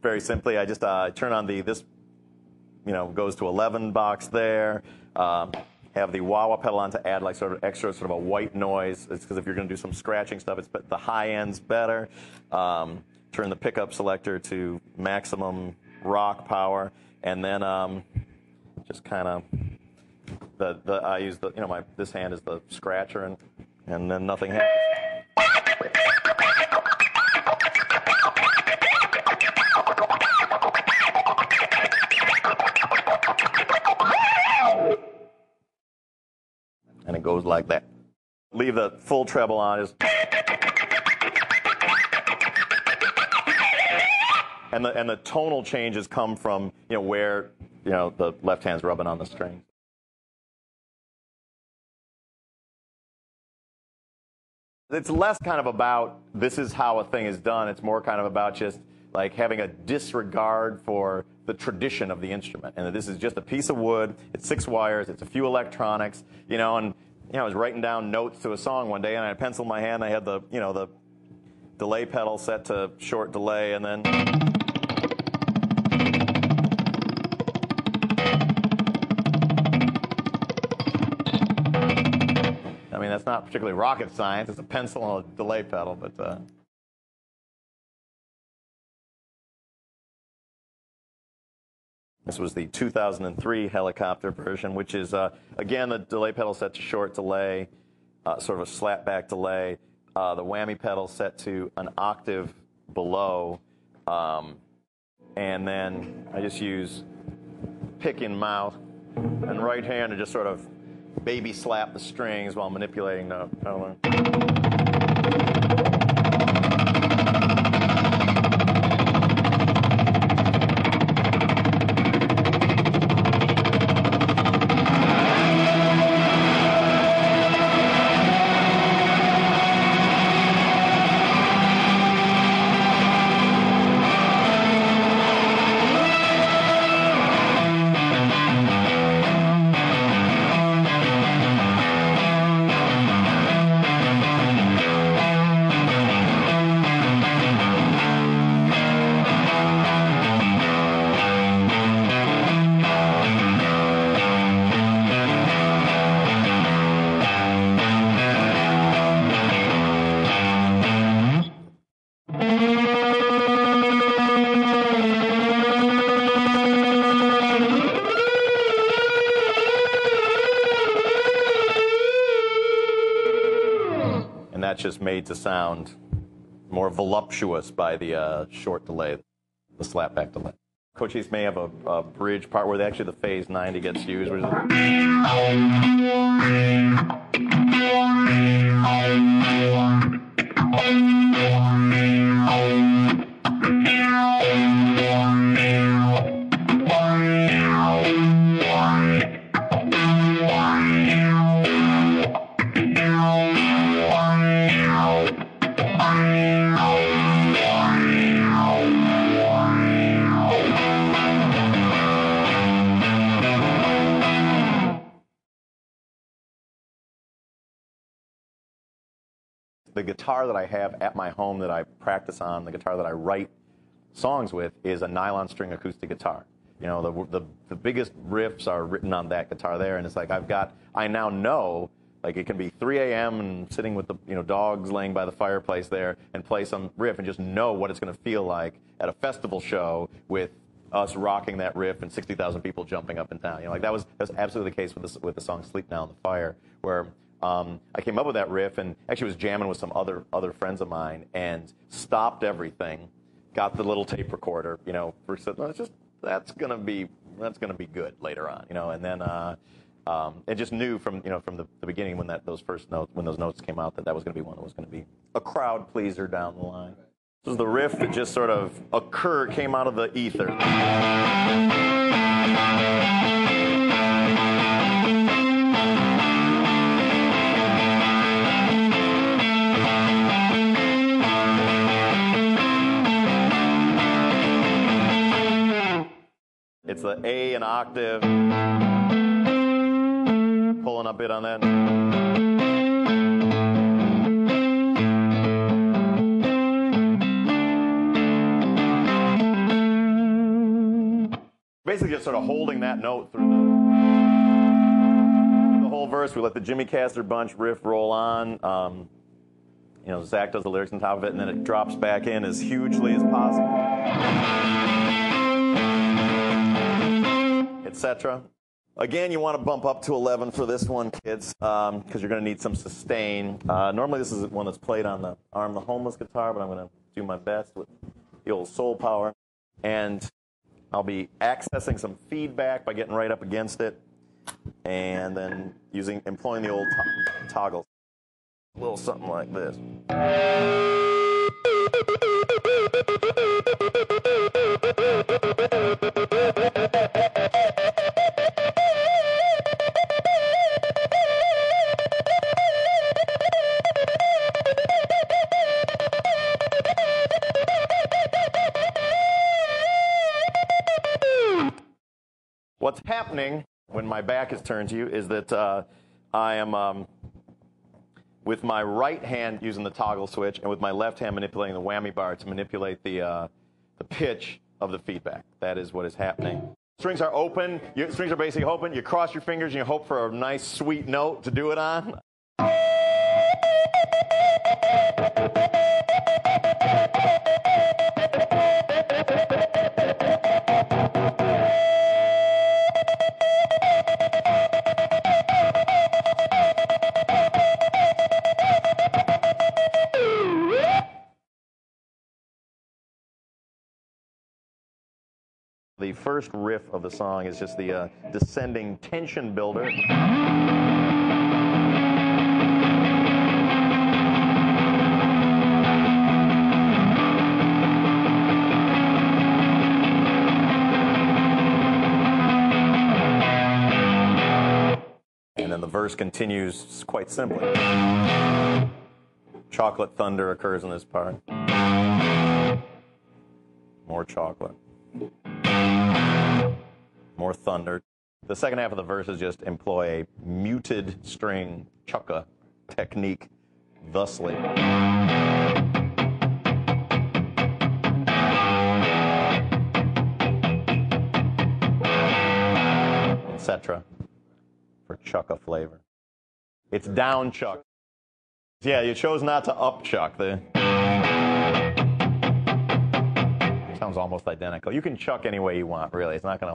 Very simply, I just turn on this, goes to 11 box there. Have the wah-wah pedal on to add like sort of extra sort of a white noise. It's because if you're going to do some scratching stuff, the high end's better. Turn the pickup selector to maximum rock power, and then just kind of I use this hand is the scratcher, and then nothing happens. And it goes like that. Leave the full treble on. And the tonal changes come from where the left hand's rubbing on the strings. It's less kind of about this is how a thing is done. It's more kind of about just like having a disregard for the tradition of the instrument, and that this is just a piece of wood. It's 6 wires. It's a few electronics. And I was writing down notes to a song one day, and I had a pencil in my hand. I had the the delay pedal set to short delay, and then. I mean, that's not particularly rocket science. It's a pencil and a delay pedal, but. This was the 2003 helicopter version, which is, again, the delay pedal set to short delay, sort of a slapback delay. The whammy pedal set to an octave below. And then I just use pick in mouth and right hand to just sort of baby slap the strings while manipulating the pedal. That's just made to sound more voluptuous by the short delay, the slapback delay. Cochise may have a bridge part where actually the phase 90 gets used. The guitar that I have at my home that I practice on, the guitar that I write songs with, is a nylon string acoustic guitar. The biggest riffs are written on that guitar there, and it's like I now know, like it can be 3 a.m. and sitting with the dogs laying by the fireplace there and play some riff and just know what it's going to feel like at a festival show with us rocking that riff and 60,000 people jumping up and down. Like that was absolutely the case with the song "Sleep Now in the Fire," where I came up with that riff and actually was jamming with some other friends of mine and stopped everything, got the little tape recorder, that's gonna be good later on, and then and just knew from the beginning when those notes came out that was gonna be one that was gonna be a crowd pleaser down the line. This was the riff that just sort of came out of the ether. It's the A an octave, pulling a bit on that. Basically just sort of holding that note through the whole verse. We let the Jimmy Castor Bunch riff roll on. You know, Zach does the lyrics on top of it, and then it drops back in as hugely as possible, etc. Again, you want to bump up to 11 for this one, kids, because you're going to need some sustain. Normally, this is one that's played on the Arm the Homeless guitar, but I'm going to do my best with the old soul power. And I'll be accessing some feedback by getting right up against it, and then employing the old toggles. A little something like this. What's happening when my back is turned to you is that I am with my right hand using the toggle switch, and with my left hand manipulating the whammy bar to manipulate the pitch of the feedback. That is what is happening. Strings are open. Strings are basically open. You cross your fingers and you hope for a nice, sweet note to do it on. The first riff of the song is just the descending tension builder. And then the verse continues quite simply. Chocolate thunder occurs in this part. More chocolate. More thunder. The second half of the verse is just employ a muted string chucka technique thusly. Etc. for chucka flavor. It's down chuck. Yeah, you chose not to up chuck. Sounds almost identical. You can chuck any way you want, really. It's not going to